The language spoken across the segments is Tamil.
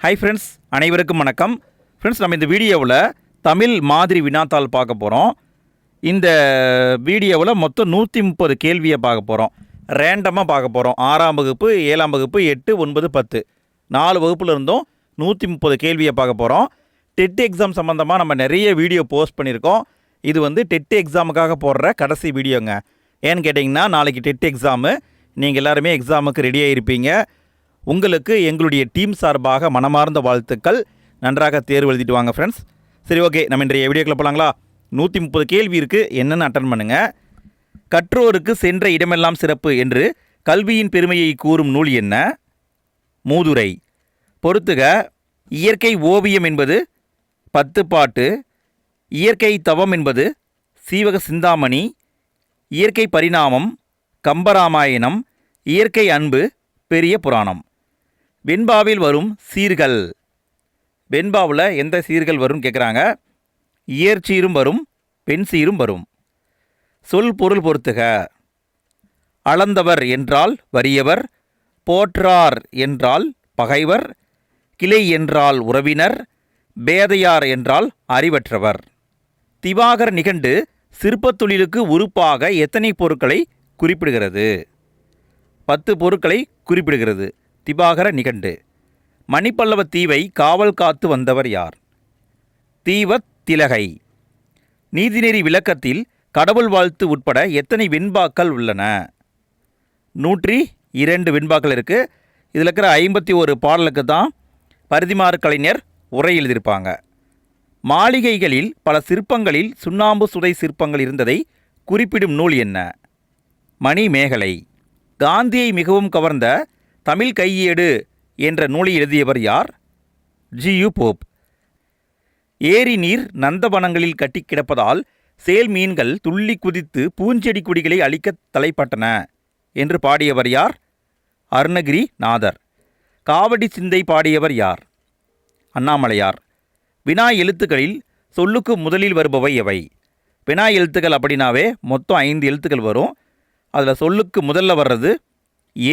ஹாய் ஃப்ரெண்ட்ஸ், அனைவருக்கும் வணக்கம். ஃப்ரெண்ட்ஸ், நம்ம இந்த வீடியோவில் தமிழ் மாதிரி வினாத்தாள் பார்க்க போகிறோம். இந்த வீடியோவில் மொத்தம் 130 கேள்வியை பார்க்க போகிறோம். ரேண்டமாக பார்க்க போகிறோம். 6ஆம் வகுப்பு, 7ஆம் வகுப்பு, 8, 9, 10 4 வகுப்பில் இருந்தும் 130 கேள்வியை பார்க்க போகிறோம். டெட் எக்ஸாம் சம்மந்தமாக நம்ம நிறைய வீடியோ போஸ்ட் பண்ணியிருக்கோம். இது டெட் எக்ஸாமுக்காக போடுற கடைசி வீடியோங்க. ஏன்னு கேட்டிங்கன்னா, நாளைக்கு டெட் எக்ஸாமு. நீங்கள் எல்லாருமே எக்ஸாமுக்கு ரெடியாக இருப்பீங்க. உங்களுக்கு எங்களுடைய டீம் சார்பாக மனமார்ந்த வாழ்த்துக்கள். நன்றாக தேர்வு எழுதிட்டு வாங்க ஃப்ரெண்ட்ஸ். சரி, ஓகே, நம்ம இன்றைய வீடியோக்குள்ள போகலாங்களா? 130 கேள்வி இருக்குது, என்னென்னு அட்டன் பண்ணுங்கள். கற்றோருக்கு சென்ற இடமெல்லாம் சிறப்பு என்று கல்வியின் பெருமையை கூறும் நூல் என்ன? மூதுரை. பொறுத்துக. இயற்கை ஓவியம் என்பது 10 பாட்டு. இயற்கை தவம் என்பது சீவக சிந்தாமணி. இயற்கை பரிணாமம் கம்பராமாயணம். இயற்கை அன்பு பெரிய புராணம். வெண்பாவில் வரும் சீர்கள். வெண்பாவில் எந்த சீர்கள் வரும் கேட்குறாங்க. இயற்சீரும் வரும், பெண் சீரும் வரும். சொல் பொருள் பொறுத்துக. அளந்தவர் என்றால் வறியவர், போற்றார் என்றால் பகைவர், கிளை என்றால் உறவினர், பேதையார் என்றால் அறிவற்றவர். திவாகர் நிகண்டு சிற்பத் தொழிலுக்கு உறுப்பாக எத்தனை பொருட்களை குறிப்பிடுகிறது? 10 பொருட்களை குறிப்பிடுகிறது திவாகர நிகண்டு. மணிப்பல்லவ தீவை காவல் காத்து வந்தவர் யார்? தீவத் திலகை. நீதிநெறி விளக்கத்தில் கடவுள் வாழ்த்து உட்பட எத்தனை வெண்பாக்கள் உள்ளன? 102 வெண்பாக்கள் இருக்குது. இதில் இருக்கிற 51 பாடலுக்கு தான் பரிதிமாறு கலைஞர் உரை எழுதியிருப்பாங்க. மாளிகைகளில் பல சிற்பங்களில் சுண்ணாம்பு சுதை சிற்பங்கள் இருந்ததை குறிப்பிடும் நூல் என்ன? மணிமேகலை. காந்தியை மிகவும் கவர்ந்த தமிழ் கையேடு என்ற நூலை எழுதியவர் யார்? ஜி.யு. போப். ஏரி நீர் நந்தவனங்களில் கட்டி கிடப்பதால் சேல் மீன்கள் துள்ளி குதித்து பூஞ்செடி கொடிகளை அழிக்க தலைப்பட்டன என்று பாடியவர் யார்? அருணகிரி நாதர். காவடி சிந்தை பாடியவர் யார்? அண்ணாமலையார். வினா எழுத்துக்களில் சொல்லுக்கு முதலில் வருபவை எவை? வினா எழுத்துக்கள் அப்படின்னாவே மொத்தம் 5 எழுத்துக்கள் வரும். அதில் சொல்லுக்கு முதல்ல வர்றது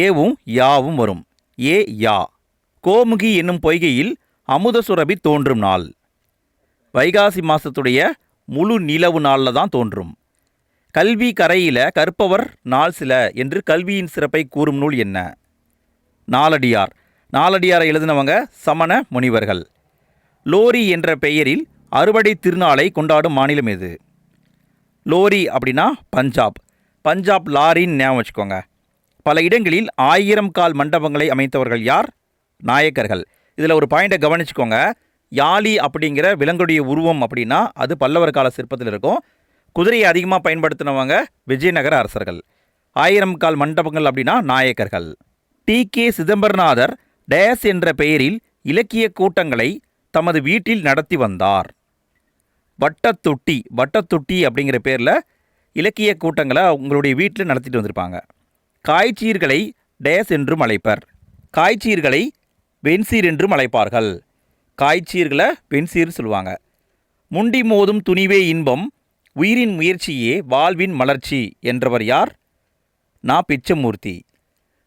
ஏவும் யாவும் வரும். ஏ யா. கோமுகி என்னும் பொய்கையில் அமுத சுரபி தோன்றும் நாள்? வைகாசி மாதத்துடைய முழு நிலவு நாளில் தான் தோன்றும். கல்வி கரையில கற்பவர் நாள் சில என்று கல்வியின் சிறப்பை கூறும் நூல் என்ன? நாலடியார். நாலடியாரை எழுதினவங்க சமண முனிவர்கள். லோரி என்ற பெயரில் அறுவடை திருநாளை கொண்டாடும் மாநிலம் எது? லோரி அப்படின்னா பஞ்சாப். பஞ்சாப் லாரின்னு ஞாபகம் வச்சுக்கோங்க. பல இடங்களில் 1000 கால் மண்டபங்களை அமைத்தவர்கள் யார்? நாயக்கர்கள். இதில் ஒரு பாயிண்டை கவனிச்சுக்கோங்க. யாழி அப்படிங்கிற விலங்குடைய உருவம் அப்படின்னா அது பல்லவர் கால சிற்பத்தில் இருக்கும். குதிரையை அதிகமாக பயன்படுத்தினவங்க விஜயநகர அரசர்கள். 1000 கால் மண்டபங்கள் அப்படின்னா நாயக்கர்கள். டி.கே. சிதம்பரநாதர் டேஸ் என்ற பெயரில் இலக்கிய கூட்டங்களை தமது வீட்டில் நடத்தி வந்தார். வட்டத்தொட்டி. வட்டத்தொட்டி அப்படிங்கிற பேரில் இலக்கிய கூட்டங்களை உங்களுடைய வீட்டில் நடத்திட்டு வந்திருப்பாங்க. காய்ச்சீர்களை டேஸ் என்றும் அழைப்பர். காய்ச்சீர்களை வெண்சீர் என்றும் அழைப்பார்கள். காய்ச்சீர்களை வெண்சீர் சொல்லுவாங்க. முண்டி மோதும் துணிவே இன்பம், உயிரின் முயற்சியே வாழ்வின் மலர்ச்சி என்றவர் யார்? நா. பிச்சமூர்த்தி.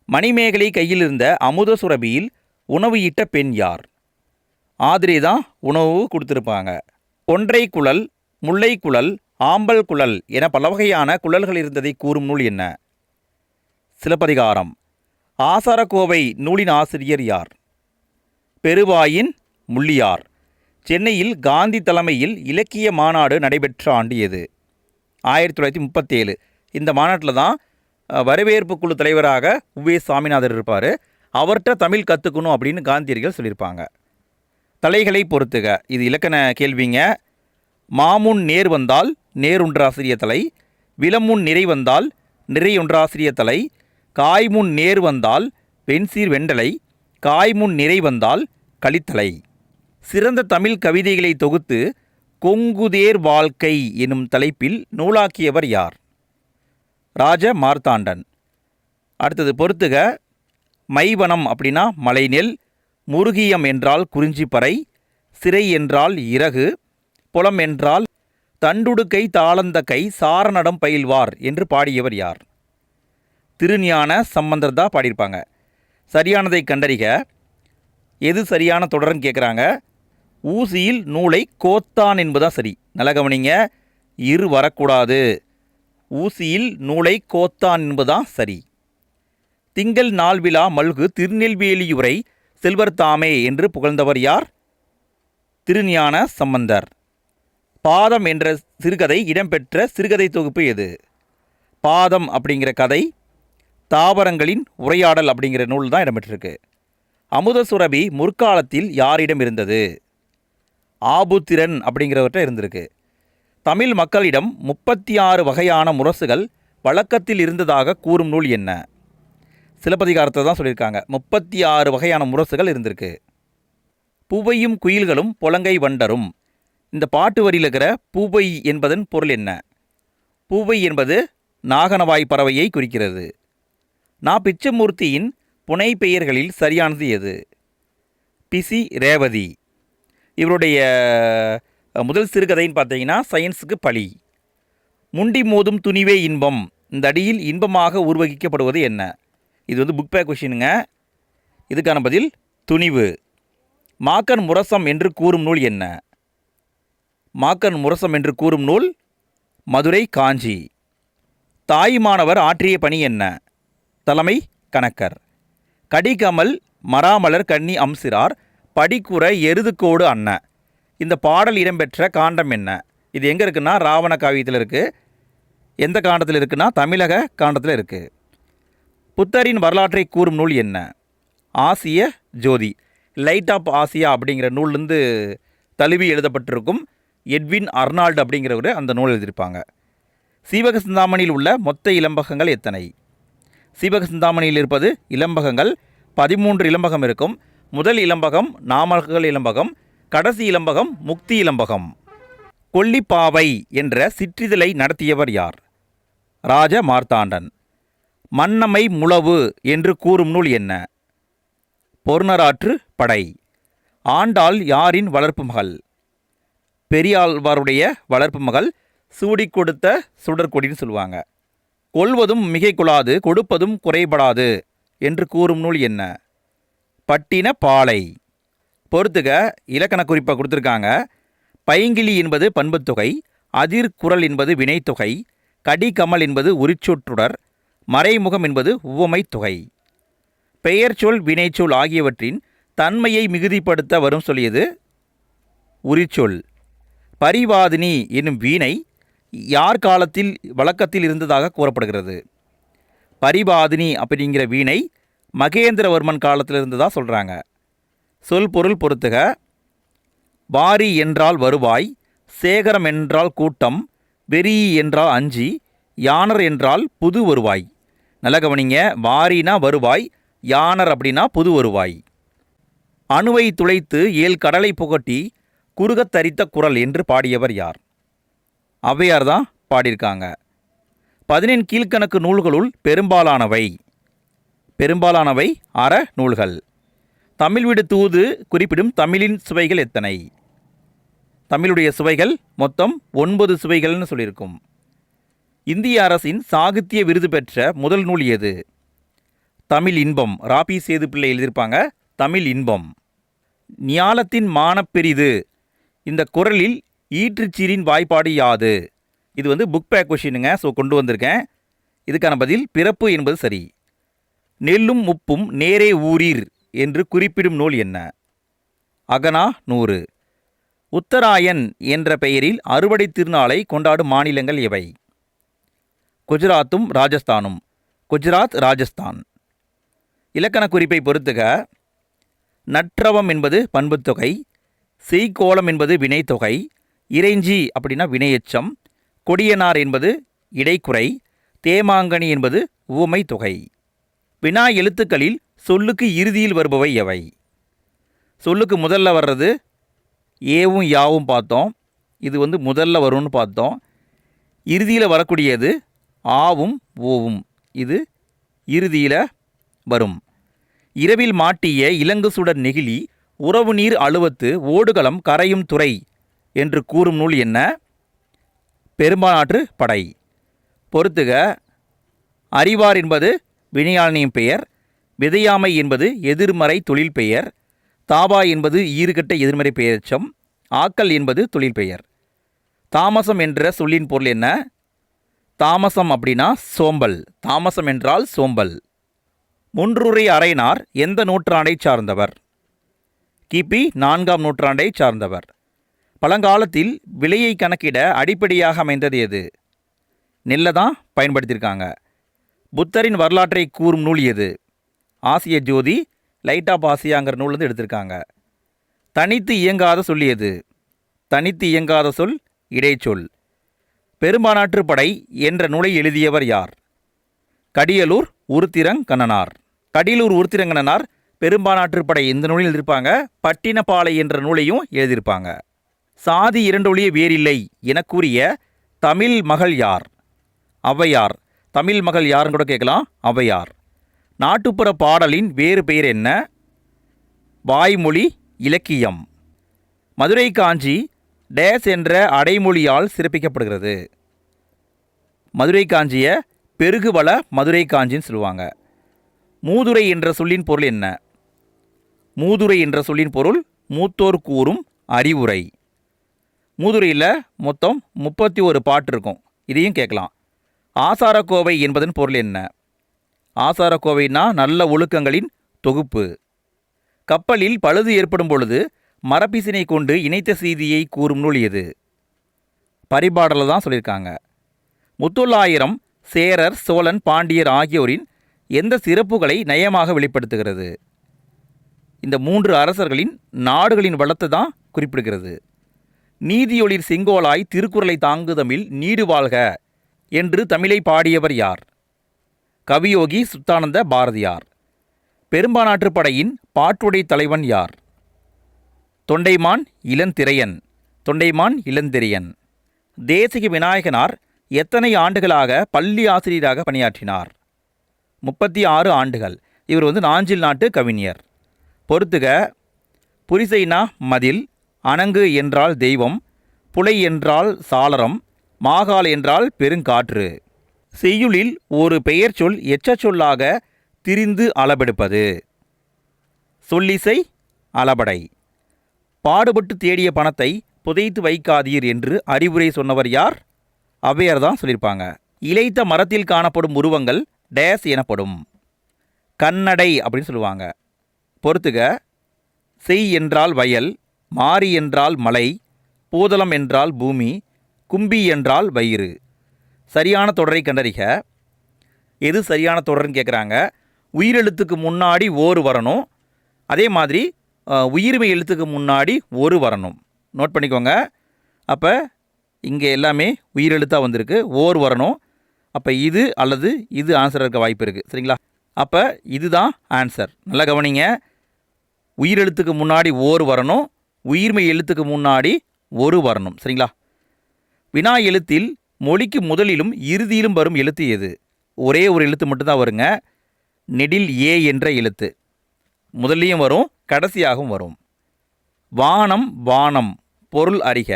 மணிமேகலை கையில் இருந்த அமுத சுரபியில் உணவு ஈட்ட பெண் யார்? ஆதிரை தான் உணவு கொடுத்துருப்பாங்க. கொன்றை குழல், முல்லை குழல், ஆம்பல் குழல் என பல வகையான குழல்கள் இருந்ததை கூறும் நூல் என்ன? சிலப்பதிகாரம். ஆசாரக்கோவை நூலின் ஆசிரியர் யார்? பெருவாயின் முள்ளியார். சென்னையில் காந்தி தலைமையில் இலக்கிய மாநாடு நடைபெற்ற ஆண்டு எது? 1937. இந்த மாநாட்டில் தான் வரவேற்பு குழு தலைவராக உவே சாமிநாதர் இருப்பார். அவர்கிட்ட தமிழ் கற்றுக்கணும் அப்படின்னு காந்தியடிகள் சொல்லியிருப்பாங்க. தலைகளை பொறுத்துக. இது இலக்கண கேள்விங்க. மாமுன் நேர் வந்தால் நேரொன்றாசிரிய தலை, விலமுன் நிறை வந்தால் நிறையொன்றாசிரிய தலை, காய்முன் நேர் வந்தால் வெண்சீர் வெண்டலை, காய்முன் நிறை வந்தால் கலித்தலை. சிறந்த தமிழ் கவிதைகளை தொகுத்து கொங்குதேர் வாழ்க்கை எனும் தலைப்பில் நூலாக்கியவர் யார்? ராஜ மார்த்தாண்டன். அடுத்தது பொறுத்துக. மைவனம் அப்படின்னா மலைநெல், முருகியம் என்றால் குறிஞ்சிப்பறை, சிறை என்றால் இறகு, புலம் என்றால் தண்டுடுக்கை தாளந்தக்கை சாரணடம் பயில்வார் என்று பாடியவர் யார்? திருஞான சம்பந்தர் தான் பாடியிருப்பாங்க. சரியானதை கண்டறிக. எது சரியான தொடர்ன்னு கேட்குறாங்க. ஊசியில் நூலை கோத்தான் என்பதுதான் சரி. நல்லா கவனிங்க, இரு வரக்கூடாது. ஊசியில் நூலை கோத்தான் என்பதுதான் சரி. திங்கள் நாள் விழா மல்கு திருநெல்வேலியுரை செல்வர் தாமே என்று புகழ்ந்தவர் யார்? திருஞான சம்பந்தர். பாதம் என்ற சிறுகதை இடம்பெற்ற சிறுகதை தொகுப்பு எது? பாதம் அப்படிங்கிற கதை தாவரங்களின் உரையாடல் அப்படிங்கிற நூல் தான் இடம்பெற்றிருக்கு. அமுத சுரபி முற்காலத்தில் யாரிடம் இருந்தது? ஆபுத்திரன் அப்படிங்கிறவற்றை இருந்திருக்கு. தமிழ் மக்களிடம் 36 வகையான முரசுகள் வழக்கத்தில் இருந்ததாக கூறும் நூல் என்ன? சிலப்பதிகாரத்தை தான் சொல்லியிருக்காங்க. 36 வகையான முரசுகள் இருந்திருக்கு. பூவையும் குயில்களும் புலங்கை வண்டரும், இந்த பாட்டு வரியில் இருக்கிற பூவை என்பதன் பொருள் என்ன? பூவை என்பது நாகனவாய் பறவையை குறிக்கிறது. பிச்சமூர்த்தியின் புனை பெயர்களில் சரியானது எது? பிசி ரேவதி. இவருடைய முதல் சிறுகதைன்னு பார்த்தீங்கன்னா சயின்ஸுக்கு பழி. முண்டி மோதும் துணிவே இன்பம், இந்த அடியில் இன்பமாக உருவகிக்கப்படுவது என்ன? இது வந்து புக் பேக் கொஷினுங்க. இதுக்கான பதில் துணிவு. மாக்கன் முரசம் என்று கூறும் நூல் என்ன? மாக்கன் முரசம் என்று கூறும் நூல் மதுரை காஞ்சி. தாயுமானவர் ஆற்றிய பணி என்ன? தலைமை கணக்கர். கடிகமல் மராமலர் கன்னி அம்சிரார் படிக்குற எருதுக்கோடு அண்ண, இந்த பாடல் இடம்பெற்ற காண்டம் என்ன? இது எங்கே இருக்குன்னா ராவண காவியத்தில் இருக்குது. எந்த காண்டத்தில் இருக்குன்னா தமிழக காண்டத்தில் இருக்குது. புத்தரின் வரலாற்றை கூறும் நூல் என்ன? ஆசிய ஜோதி. லைட் ஆஃப் ஆசியா அப்படிங்கிற நூல்லேருந்து தழுவி எழுதப்பட்டிருக்கும். எட்வின் அர்னால்டு அப்படிங்கிறவர் அந்த நூல் எழுதியிருப்பாங்க. சீவக சிந்தாமணியில் உள்ள மொத்த இலம்பகங்கள் எத்தனை? சீவக சிந்தாமணியில் இருப்பது இலம்பகங்கள் 13 இலம்பகம் இருக்கும். முதல் இலம்பகம் நாமகள் இலம்பகம், கடைசி இலம்பகம் முக்தி இலம்பகம். கொல்லிப்பாவை என்ற சிற்றிதழை நடத்தியவர் யார்? ராஜ மார்த்தாண்டன். மன்னமை முழவு என்று கூறும் நூல் என்ன? பொருணராற்று படை. ஆண்டாள் யாரின் வளர்ப்பு மகள்? பெரியாழ்வாருடைய வளர்ப்பு மகள். சூடி கொடுத்த சுடற்கொடின்னு சொல்லுவாங்க. கொள்வதும் மிகை கொள்ளாது கொடுப்பதும் குறைபடாது என்று கூறும் நூல் என்ன? பட்டின பாலை. பொறுத்துக, இலக்கண குறிப்பை கொடுத்துருக்காங்க. பைங்கிளி என்பது பண்புத்தொகை, அதிர்குரல் என்பது வினைத்தொகை, கடிகமல் என்பது உரிச்சொற்றுடர், மறைமுகம் என்பது உவமை தொகை. பெயர்ச்சொல் வினைச்சொல் ஆகியவற்றின் தன்மையை மிகுதிப்படுத்த வரும் சொல்லியது உரிச்சொல். பரிவாதினி என்னும் வீணை யார் காலத்தில் வழக்கத்தில் இருந்ததாக கூறப்படுகிறது? பரிவாதினி அப்படிங்கிற வீணை மகேந்திரவர்மன் காலத்தில் இருந்ததாக சொல்கிறாங்க. சொல் பொருள் பொறுத்துக. வாரி என்றால் வருவாய், சேகரம் என்றால் கூட்டம், வெறி என்றால் அஞ்சி, யானர் என்றால் புது வருவாய். நல்ல கவனிங்க, வாரினா வருவாய், யானர் அப்படின்னா புது வருவாய். அணுவை துளைத்து 7 கடலை புகட்டி குறுகத் தரித்த குரல் என்று பாடியவர் யார்? ஔவையார் தான் பாடியிருக்காங்க. 14 கீழ்க்கணக்கு நூல்களுள் பெரும்பாலானவை அற நூல்கள். தமிழ் விடு தூது குறிப்பிடும் தமிழின் சுவைகள் எத்தனை? தமிழுடைய சுவைகள் மொத்தம் 9 சுவைகள்னு சொல்லியிருக்கும். இந்திய அரசின் சாகித்ய விருது பெற்ற முதல் நூல் எது? தமிழ் இன்பம். ராபி சேது பிள்ளை எழுதியிருப்பாங்க. தமிழ் இன்பம். ஞாலத்தின் மானப்பெரிது, இந்த குறளில் ஈற்றுச்சீரின் வாய்ப்பாடு யாது? இது வந்து புக் பேக் கொஷினுங்க. ஸோ கொண்டு வந்திருக்கேன். இதுக்கான பதில் பிறப்பு என்பது சரி. நெல்லும் உப்பும் நேரே ஊரீர் என்று குறிப்பிடும் நூல் என்ன? அகனா 100. உத்தராயன் என்ற பெயரில் அறுவடை திருநாளை கொண்டாடும் மாநிலங்கள் எவை? குஜராத்தும் ராஜஸ்தானும். குஜராத், ராஜஸ்தான். இலக்கண குறிப்பை பொறுத்துக. நற்றவம் என்பது பண்புத்தொகை, செய்கோளம் என்பது வினைத்தொகை, இறைஞ்சி அப்படின்னா வினையெச்சம், கொடியனார் என்பது இடைக்குறை, தேமாங்கனி என்பது உவமை தொகை. வினா எழுத்துக்களில் சொல்லுக்கு இறுதியில் வருபவை எவை? சொல்லுக்கு முதல்ல வர்றது ஏவும் யாவும் பார்த்தோம். இது வந்து முதல்ல வரும்னு பார்த்தோம். இறுதியில் வரக்கூடியது ஆவும் ஓவும். இது இறுதியில் வரும். இரவில் மாட்டிய இலங்கு சுடர் நெகிழி உறவு நீர் அழுவத்து ஓடுகளம் கரையும் துறை என்று கூறும் நூல் என்ன? பெரும்பாலாற்று படை. பொறுத்துக. அறிவார் என்பது வினையாளனின் பெயர், விதையாமை என்பது எதிர்மறை தொழில் பெயர், தாபா என்பது ஈறுகட்ட எதிர்மறை பெயரெச்சம். ஆக்கல் என்பது தொழில் பெயர். தாமசம் என்ற சொல்லின் பொருள் என்ன? தாமசம் அப்படின்னா சோம்பல். தாமசம் என்றால் சோம்பல். முன்றுரை அறையினார் எந்த நூற்றாண்டை சார்ந்தவர்? கிபி 4ஆம் நூற்றாண்டை சார்ந்தவர். பழங்காலத்தில் விலையை கணக்கிட அடிப்படையாக அமைந்தது எது? நெல்லை தான் பயன்படுத்தியிருக்காங்க. புத்தரின் வரலாற்றை கூறும் நூல் எது? ஆசிய ஜோதி, லைட் ஆஃப் ஆசியாங்கிற நூல் வந்து எடுத்திருக்காங்க. தனித்து இயங்காத சொல் எது? தனித்து இயங்காத சொல் இடைச்சொல். பெரும்பானாற்று படை என்ற நூலை எழுதியவர் யார்? கடியலூர் உருத்திரங்கண்ணனார். கடியலூர் உருத்திரங்கண்ணனார் பெரும்பானாற்று படை இந்த நூலில் எழுதியிருப்பாங்க. பட்டினப்பாலை என்ற நூலையும் எழுதியிருப்பாங்க. சாதி இரண்டொழிய வேறில்லை என கூறிய தமிழ் மகள் யார்? ஔவையார். தமிழ் மகள் யாருன்னு கூட கேட்கலாம், ஔவையார். நாட்டுப்புற பாடலின் வேறு பெயர் என்ன? வாய்மொழி இலக்கியம். மதுரை காஞ்சி டேஸ் என்ற அடைமொழியால் சிறப்பிக்கப்படுகிறது. மதுரை காஞ்சியை பெருகுவள மதுரை காஞ்சின்னு சொல்லுவாங்க. மூதுரை என்ற சொல்லின் பொருள் என்ன? மூதுரை என்ற சொல்லின் பொருள் மூத்தோர் கூறும் அறிவுரை. மூதுரையில் மொத்தம் 31 பாட்டு இருக்கும். இதையும் கேட்கலாம். ஆசாரக்கோவை என்பதன் பொருள் என்ன? ஆசாரக்கோவைனா நல்ல ஒழுக்கங்களின் தொகுப்பு. கப்பலில் பழுது ஏற்படும் பொழுது மரப்பிசினை கொண்டு இணைத்த செய்தியை கூறும் நூல் எது? பரிபாடலில் தான் சொல்லியிருக்காங்க. முத்தொள்ளாயிரம் சேரர், சோழன், பாண்டியர் ஆகியோரின் எந்த சிறப்புகளை நயமாக வெளிப்படுத்துகிறது? இந்த 3 அரசர்களின் நாடுகளின் வளத்தை தான் குறிப்பிடுகிறது. நீதியொளிர் செங்கோலாய் திருக்குறளை தாங்குதமிழ் நீடு வாழ்க என்று தமிழை பாடியவர் யார்? கவியோகி சுத்தானந்த பாரதியார். பெரும்பானாற்று படையின் பாட்டுடை தலைவன் யார்? தொண்டைமான் இளந்திரையன். தொண்டைமான் இளந்திரையன். தேசிக விநாயகனார் எத்தனை ஆண்டுகளாக பள்ளி ஆசிரியராக பணியாற்றினார்? 36 ஆண்டுகள். இவர் வந்து நாஞ்சில் நாட்டு கவிஞர். பொறுத்துக. புரிசைனா மதில், அணங்கு என்றால் தெய்வம், புலை என்றால் சாளரம், மாகால் என்றால் பெருங்காற்று. செய்யுளில் ஒரு பெயர் சொல் எச்சச்சொல்லாக திரிந்து அளபெடுப்பது. சொல்லிசை அளபடை. பாடுபட்டு தேடிய பணத்தை புதைத்து வைக்காதீர் என்று அறிவுரை சொன்னவர் யார்? ஔவையார் தான் சொல்லியிருப்பாங்க. இளைத்த மரத்தில் காணப்படும் உருவங்கள் டேஸ் எனப்படும். கண்ணடை அப்படின்னு சொல்லுவாங்க. பொறுத்துக. செய் என்றால் வயல், மாரி என்றால் மலை, பூதளம் என்றால் பூமி, கும்பி என்றால் வயிறு. சரியான தொடரை கண்டறிக. எது சரியான தொடர்ன்னு கேட்குறாங்க. உயிரெழுத்துக்கு முன்னாடி ஓர் வரணும். அதே மாதிரி உயிர்மை எழுத்துக்கு முன்னாடி ஒரு வரணும். நோட் பண்ணிக்கோங்க. அப்போ இங்கே எல்லாமே உயிரெழுத்தாக வந்திருக்கு, ஓர் வரணும். அப்போ இது அல்லது இது ஆன்சர் இருக்க வாய்ப்பு இருக்குது. சரிங்களா? அப்போ இதுதான் ஆன்சர். நல்லா கவனிங்க. உயிரெழுத்துக்கு முன்னாடி ஓர் வரணும், உயிர்மை எழுத்துக்கு முன்னாடி ஒரு வரணும். சரிங்களா? வினா எழுத்தில் மொழிக்கு முதலிலும் இறுதியிலும் வரும் எழுத்து எது? ஒரே ஒரு எழுத்து மட்டும்தான் வருங்க. நெடில் ஏ என்ற எழுத்து முதல்லையும் வரும், கடைசியாகவும் வரும். வானம் வானம் பொருள் அறிக.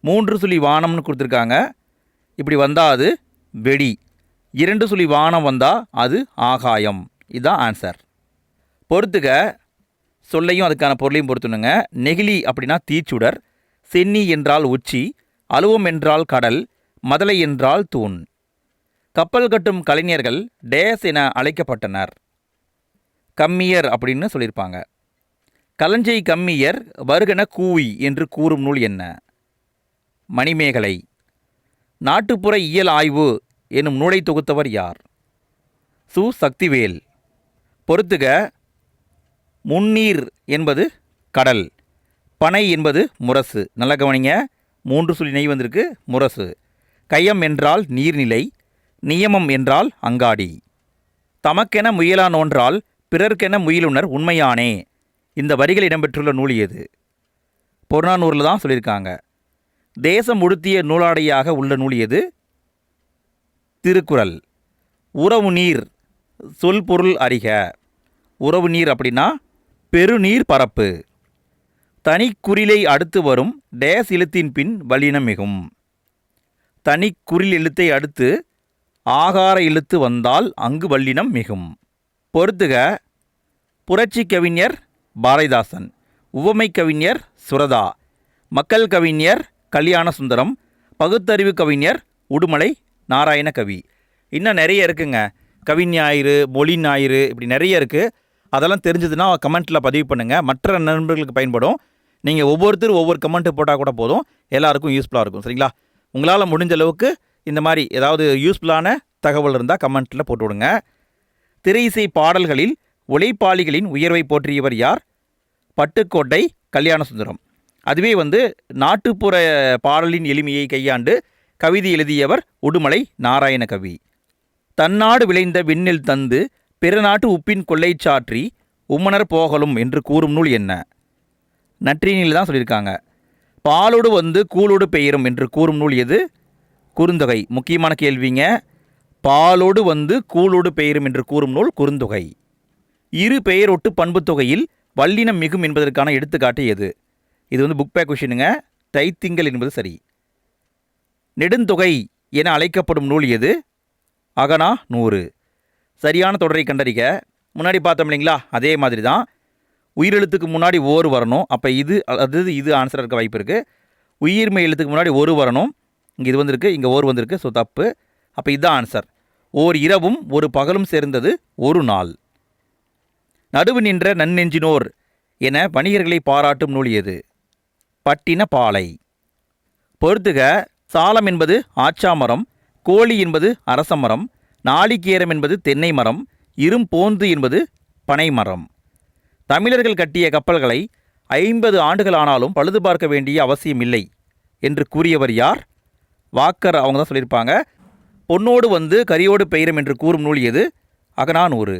3 சுழி வானம்னு கொடுத்துருக்காங்க. இப்படி வந்தால் அது வெடி. 2 சுழி வானம் வந்தால் அது ஆகாயம். இதுதான் ஆன்சர். பொறுத்துக. சொல்லையும் அதுக்கான பொருளையும் பொறுத்துணுங்க. நெகிழி அப்படின்னா தீச்சுடர், சென்னி என்றால் உச்சி, அலுவம் என்றால் கடல், மதலை என்றால் தூண். கப்பல் கட்டும் கலைஞர்கள் டேஸ் என அழைக்கப்பட்டனர். கம்மியர் அப்படின்னு சொல்லியிருப்பாங்க. களஞ்சை கம்மியர் வருகன கூவி என்று கூறும் நூல் என்ன? மணிமேகலை. நாட்டுப்புற இயல் ஆய்வு என்னும் நூலை தொகுத்தவர் யார்? சு. சக்திவேல். பொறுத்துக. முன்னீர் என்பது கடல், பனை என்பது முரசு. நல்ல கவனிங்க. 3 சுழி நெய் வந்திருக்கு, முரசு. கயம் என்றால் நீர்நிலை, நியமம் என்றால் அங்காடி. தமக்கென முயலா நோன்றால் பிறர்க்கென முயலுனர் உண்மையானே. இந்த வரிகள் இடம்பெற்றுள்ள நூல் எது? புறநானூரில் தான் சொல்லியிருக்காங்க. தேசம் உடுத்திய நூலாடையாக உள்ள நூல் எது? திருக்குறள். உறவு நீர் சொல் பொருள் அறிக. உறவு நீர் அப்படின்னா பெருநீர் பரப்பு. தனிக்குறிலை அடுத்து வரும் டேஸ் எழுத்தின் பின் வல்லினம் மிகும். தனிக்குறில் எழுத்தை அடுத்து ஆகார எழுத்து வந்தால் அங்கு வல்லினம் மிகும். பொறுத்துக. புரட்சி கவிஞர் பாரதிதாசன். உவமை கவிஞர் சுரதா. மக்கள் கவிஞர் கல்யாண சுந்தரம். பகுத்தறிவு கவிஞர் உடுமலை நாராயண கவி. இன்னும் நிறைய இருக்குங்க. கவிஞாயிறு, மொழி ஞாயிறு, இப்படி நிறைய இருக்குது. அதெல்லாம் தெரிஞ்சதுன்னா கமெண்ட்டில் பதிவு பண்ணுங்கள். மற்ற நண்பர்களுக்கு பயன்படும். நீங்கள் ஒவ்வொருத்தரும் ஒவ்வொரு கமெண்ட்டு போட்டால் கூட போதும், எல்லாருக்கும் யூஸ்ஃபுல்லாக இருக்கும். சரிங்களா? உங்களால் முடிஞ்ச அளவுக்கு இந்த மாதிரி ஏதாவது யூஸ்ஃபுல்லான தகவல் இருந்தால் கமெண்ட்டில் போட்டு விடுங்க. திரை இசை பாடல்களில் உழைப்பாளிகளின் உயர்வை போற்றியவர் யார்? பட்டுக்கோட்டை கல்யாண சுந்தரம். அதுவே நாட்டுப்புற பாடலின் எளிமையை கையாண்டு கவிதை எழுதியவர் உடுமலை நாராயண கவி. தன்னாடு விளைந்த விண்ணில் தந்து பிற நாட்டு உப்பின் கொள்ளை சாற்றி உம்மனர் போகலும் என்று கூறும் நூல் என்ன? நற்றினியில் தான் சொல்லியிருக்காங்க. பாலோடு கூலோடு பெயரும் என்று கூறும் நூல் எது? குறுந்தொகை. முக்கியமான கேள்விங்க. பாலோடு கூலோடு பெயரும் என்று கூறும் நூல் குறுந்தொகை. இரு பெயரொட்டு பண்பு தொகையில் வல்லினம் மிகும் என்பதற்கான எடுத்துக்காட்டு எது? இது புக் பேக் கொஷினுங்க. தைத்திங்கள் என்பது சரி. நெடுந்தொகை என அழைக்கப்படும் நூல் எது? அகனா 100. சரியான தொடரை கண்டறிக. முன்னாடி பார்த்தோம் இல்லைங்களா, அதே மாதிரி தான். உயிரெழுத்துக்கு முன்னாடி ஓர் வரணும். அப்போ இது ஆன்சராக இருக்க வாய்ப்பு இருக்குது. உயிர்மை எழுத்துக்கு முன்னாடி ஒரு வரணும். இங்கே இது வந்திருக்கு, இங்கே ஓர் வந்திருக்கு. ஸோ தப்பு. அப்போ இதுதான் ஆன்சர். ஓர் இரவும் ஒரு பகலும் சேர்ந்தது ஒரு நாள். நடுவு நின்ற நன்னெஞ்சினோர் என வணிகர்களை பாராட்டும் நூல் எது? பட்டின பாலை. பொறுத்துக. சாலம் என்பது ஆச்சாமரம், கோழி என்பது அரசமரம், நாளிகேரம் என்பது தென்னை மரம், இரும்போந்து என்பது பனை மரம். தமிழர்கள் கட்டிய கப்பல்களை 50 ஆண்டுகள் ஆனாலும் பழுது பார்க்க வேண்டிய அவசியம் இல்லை என்று கூறியவர் யார்? வாக்கர். அவங்க தான் சொல்லியிருப்பாங்க. பொன்னோடு கரியோடு பெயரும் என்று கூறும் நூல் எது? அகனா 100.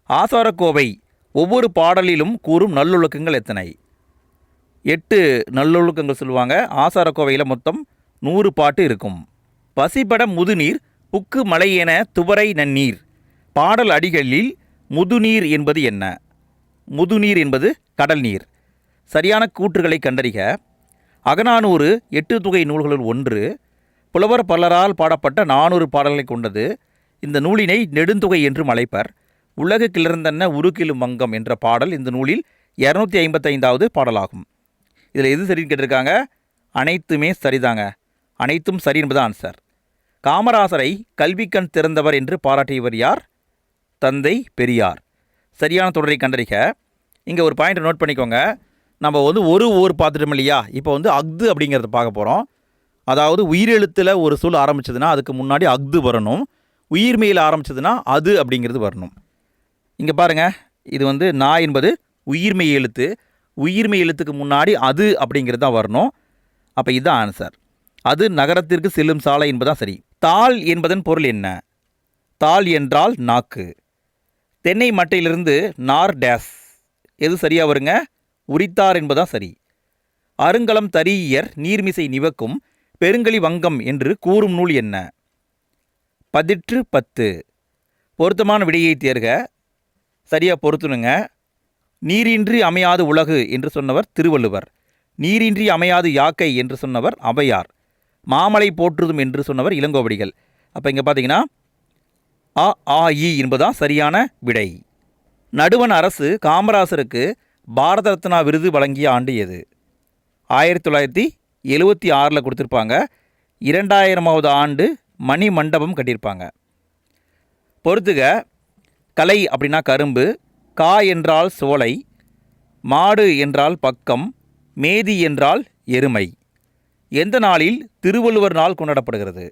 ஆசாரக்கோவை ஒவ்வொரு பாடலிலும் கூறும் நல்லொழுக்கங்கள் எத்தனை? 8 நல்லொழுக்கங்கள் சொல்லுவாங்க. ஆசாரக்கோவையில் மொத்தம் 100 பாட்டு இருக்கும். பசிபட முதுநீர் புக்கு மலை என துவரை நன்னீர். பாடல் அடிகளில் முதுநீர் என்பது என்ன? முதுநீர் என்பது கடல் நீர். சரியான கூற்றுகளை கண்டறிக. அகநானூறு 8 தொகை நூல்களுள் ஒன்று. புலவர் பலரால் பாடப்பட்ட 400 பாடல்களை கொண்டது. இந்த நூலினை நெடுந்தொகை என்றும் அழைப்பர். உலகு கிளர்ந்தன்ன உருக்கிலும் வங்கம் என்ற பாடல் இந்த நூலில் 255வது பாடலாகும். இதில் எது சரின்னு கேட்டிருக்காங்க? அனைத்துமே சரிதாங்க. அனைத்தும் சரி என்பது ஆன்சர். காமராசரை கல்விக்கண் திறந்தவர் என்று பாராட்டியவர் யார்? தந்தை பெரியார். சரியான தொடரை கண்டறிக. இங்கே ஒரு பாயிண்ட் நோட் பண்ணிக்கோங்க. நம்ம ஒரு பார்த்துட்டோம் இல்லையா? இப்போ அஃது அப்படிங்கிறத பார்க்க போகிறோம். அதாவது உயிரெழுத்தில் ஒரு சொல் ஆரம்பிச்சதுன்னா அதுக்கு முன்னாடி அஃது வரணும். உயிர்மெயில் ஆரம்பிச்சதுன்னா அது அப்படிங்கிறது வரணும். இங்கே பாருங்கள், இது நா என்பது உயிர்மெய் எழுத்து. உயிர்மெய் எழுத்துக்கு முன்னாடி அது அப்படிங்கிறது தான் வரணும். அப்போ இதுதான் ஆன்சர். அது நகரத்திற்கு செல்லும் சாலை என்பதுதான் சரி. தாள் என்பதன் பொருள் என்ன? தாள் என்றால் நாக்கு. தென்னை மட்டையிலிருந்து நார் டேஸ். எது சரியாக வருங்க? உரித்தார் என்பதுதான் சரி. அருங்கலம் தரீயர் நீர்மிசை நிவக்கும் பெருங்கலி வங்கம் என்று கூறும் நூல் என்ன? பதிற்று 10. பொருத்தமான விடையை தேர்க. சரியாக பொருத்தணுங்க. நீரின்றி அமையாது உலகு என்று சொன்னவர் திருவள்ளுவர். நீரின்றி அமையாது யாக்கை என்று சொன்னவர் ஔவையார். மாமலை போற்றுதும் என்று சொன்னவர் இளங்கோவடிகள். அப்போ இங்கே பார்த்தீங்கன்னா அ ஆ இ என்பதுதான் சரியான விடை. நடுவண் அரசு காமராசருக்கு பாரத ரத்னா விருது வழங்கிய ஆண்டு எது? 1976 கொடுத்துருப்பாங்க. 2000வது ஆண்டு மணி மண்டபம் கட்டியிருப்பாங்க. பொறுத்துக. கலை அப்படின்னா கரும்பு, கா என்றால் சோலை, மாடு என்றால் பக்கம், மேதி என்றால் எருமை. எந்த நாளில் திருவள்ளுவர் நாள் கொண்டாடப்படுகிறது?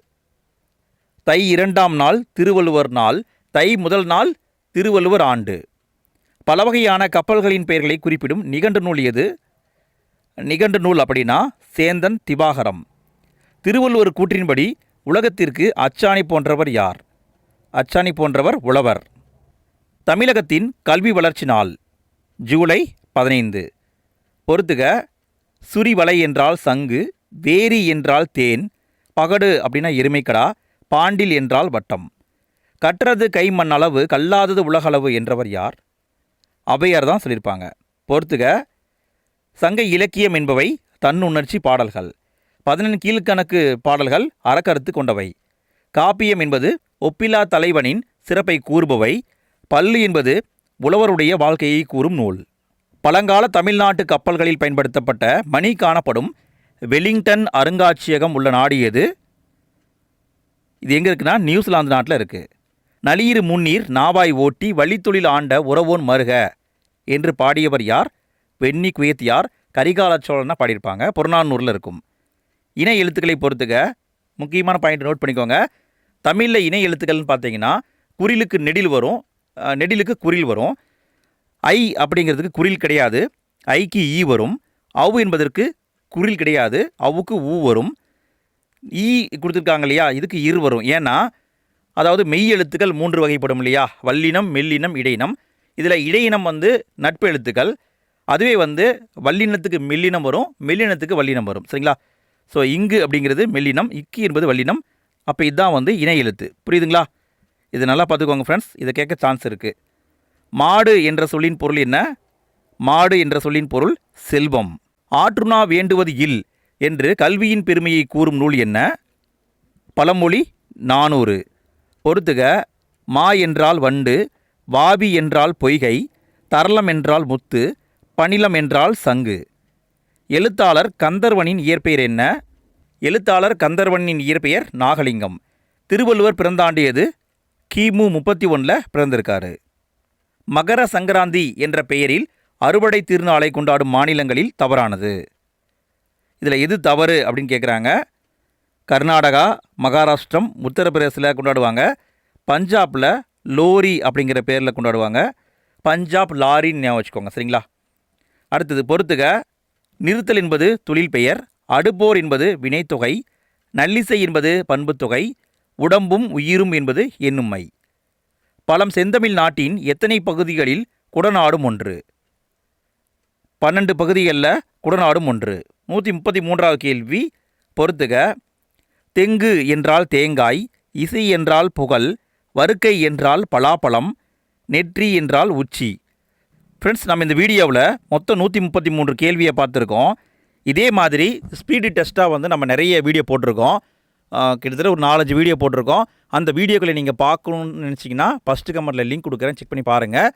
தை 2ஆம் நாள் திருவள்ளுவர் நாள். தை முதல் நாள் திருவள்ளுவர் ஆண்டு. பல வகையான கப்பல்களின் பெயர்களை குறிப்பிடும் நிகண்டு நூல் எது? நிகண்டு நூல் அப்படின்னா சேந்தன் திவாகரம். திருவள்ளுவர் கூற்றின்படி உலகத்திற்கு அச்சாணி போன்றவர் யார்? அச்சாணி போன்றவர் உழவர். தமிழகத்தின் கல்வி வளர்ச்சி நாள் ஜூலை 15. பொறுத்துக. சுரிவலை என்றால் சங்கு, வேரி என்றால் தேன், பகடு அப்படின்னா எருமைக்கடா, பாண்டில் என்றால் வட்டம். கற்றது கை மண் அளவு கல்லாதது உலகளவு என்றவர் யார்? ஔவையார் தான் சொல்லியிருப்பாங்க. பொறுத்துக. சங்க இலக்கியம் என்பவை தன்னுணர்ச்சி பாடல்கள். 14 கீழ்கணக்கு பாடல்கள் அறக்கருத்து கொண்டவை. காப்பியம் என்பது ஒப்பிலா தலைவனின் சிறப்பை கூறுபவை. பள்ளு என்பது உழவருடைய வாழ்க்கையை கூறும் நூல். பழங்கால தமிழ்நாட்டு கப்பல்களில் பயன்படுத்தப்பட்ட மணி காணப்படும் வெலிங்டன் அருங்காட்சியகம் உள்ள நாடு எது? இது எங்கே இருக்குன்னா நியூசிலாந்து நாட்டில் இருக்குது. நளியிரு முன்னீர் நாவாய் ஓட்டி வழித்தொழில் ஆண்ட உறவோன் மருக என்று பாடியவர் யார்? வெண்ணி குயத்தியார், கரிகால சோழனா பாடியிருப்பாங்க. புறநானூரில் இருக்கும். இணை எழுத்துக்களை பொறுத்துக. முக்கியமான பாயிண்ட் நோட் பண்ணிக்கோங்க. தமிழில் இணை எழுத்துக்கள்னு பார்த்தீங்கன்னா குறிலுக்கு நெடில் வரும், நெடிலுக்கு குறில் வரும். ஐ அப்படிங்கிறதுக்கு குறில் கிடையாது, ஐக்கு ஈ வரும். அவு என்பதற்கு குறில் கிடையாது, அவுக்கு ஊ வரும். ஈ கொடுத்துருக்காங்க இல்லையா, இதுக்கு இரு வரும். ஏன்னா அதாவது மெய் எழுத்துக்கள் 3 வகைப்படும் இல்லையா, வல்லினம், மெல்லினம், இடையினம். இதில் இடையினம் நட்பு எழுத்துக்கள். அதுவே வல்லினத்துக்கு மெல்லினம் வரும், மெல்லினத்துக்கு வல்லினம் வரும். சரிங்களா? ஸோ இங்கு அப்படிங்கிறது மெல்லினம், இக்கு என்பது வல்லினம். அப்போ இதுதான் இணை எழுத்து. புரியுதுங்களா? இது நல்லா பார்த்துக்கோங்க ஃப்ரெண்ட்ஸ், இதை கேட்க சான்ஸ் இருக்குது. மாடு என்ற சொல்லின் பொருள் என்ன? மாடு என்ற சொல்லின் பொருள் செல்வம். ஆற்றுணா வேண்டுவது இல் என்று கல்வியின் பெருமையை கூறும் நூல் என்ன? பழமொழி 400. பொறுத்துக. மா என்றால் வண்டு, வாவி என்றால் பொய்கை, தரளம் என்றால் முத்து, பணிலம் என்றால் சங்கு. எழுத்தாளர் கந்தர்வனின் இயற்பெயர் என்ன? எழுத்தாளர் கந்தர்வனின் இயற்பெயர் நாகலிங்கம். திருவள்ளுவர் பிறந்த ஆண்டு எது? கிமு 31 பிறந்திருக்காரு. மகர சங்கராந்தி என்ற பெயரில் அறுவடை திருநாளை கொண்டாடும் மாநிலங்களில் தவறானது. இதில் எது தவறு அப்படின்னு கேட்குறாங்க. கர்நாடகா, மகாராஷ்டிரம், உத்தரப்பிரதேசில் கொண்டாடுவாங்க. பஞ்சாபில் லோரி அப்படிங்கிற பேரில் கொண்டாடுவாங்க. பஞ்சாப் லாரின்னு ஞாபகம் வச்சுக்கோங்க. சரிங்களா? அடுத்தது பொறுத்துக. நிறுத்தல் என்பது தொழில் பெயர், அடுப்போர் என்பது வினைத்தொகை, நல்லிசை என்பது பண்புத்தொகை, உடம்பும் உயிரும் என்பது எண்ணுமை. பழம் செந்தமிழ் நாட்டின் எத்தனை பகுதிகளில் குடநாடும் ஒன்று? 12 பகுதிகளில் குடநாடும் ஒன்று. 133வது கேள்வி. பொறுத்துக. தெங்கு என்றால் தேங்காய், இசை என்றால் புகழ், வருக்கை என்றால் பலாப்பழம், நெற்றி என்றால் உச்சி. ஃப்ரெண்ட்ஸ், நம்ம இந்த வீடியோவில் மொத்தம் 133 கேள்வியை பார்த்துருக்கோம். இதே மாதிரி ஸ்பீடு டெஸ்ட்டாக நம்ம நிறைய வீடியோ போட்டிருக்கோம். கிட்டத்தட்ட ஒரு 4-5 வீடியோ போட்டிருக்கோம். அந்த வீடியோக்களை நீங்கள் பார்க்கணுன்னு நினச்சிங்கன்னா ஃபஸ்ட்டு கமெண்ட்டில் லிங்க் கொடுக்குறேன், செக் பண்ணி பாருங்கள்.